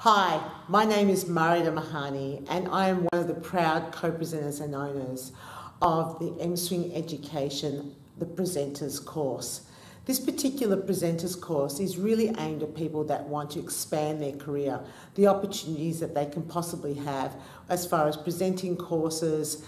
Hi, my name is Marita Mahani and I am one of the proud co-presenters and owners of the M-Swing Education, the Presenters course. This particular Presenters course is really aimed at people that want to expand their career, the opportunities that they can possibly have as far as presenting courses,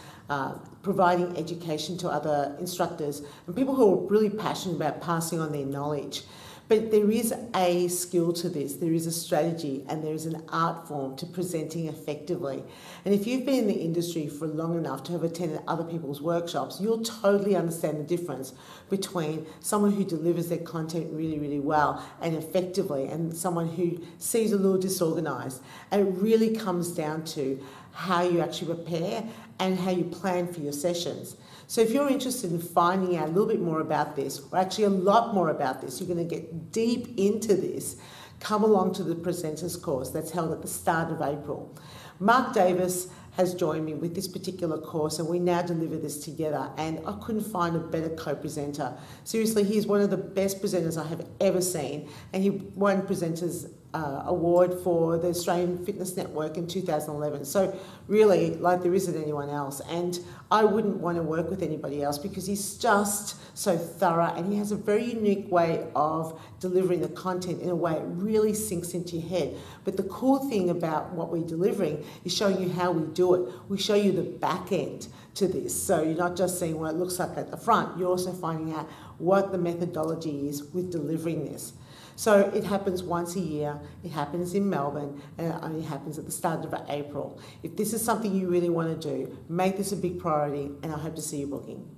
providing education to other instructors, and people who are really passionate about passing on their knowledge. But there is a skill to this, there is a strategy, and there is an art form to presenting effectively. And if you've been in the industry for long enough to have attended other people's workshops, you'll totally understand the difference between someone who delivers their content really, really well and effectively and someone who seems a little disorganized. And it really comes down to how you actually prepare and how you plan for your sessions. So if you're interested in finding out a little bit more about this, or actually a lot more about this, you're going to get deep into this, come along to the Presenters course that's held at the start of April. Mark Davis has joined me with this particular course and we now deliver this together, and I couldn't find a better co-presenter. Seriously, he's one of the best presenters I have ever seen, and he won Presenters Award for the Australian Fitness Network in 2011. So really, like, there isn't anyone else, and I wouldn't want to work with anybody else because he's just so thorough and he has a very unique way of delivering the content in a way it really sinks into your head. But the cool thing about what we're delivering is showing you how we do it. We show you the back end to this, so you're not just seeing what it looks like at the front, you're also finding out what the methodology is with delivering this. So it happens once a year, it happens in Melbourne, and it only happens at the start of April. If this is something you really want to do, make this a big priority, and I hope to see you booking.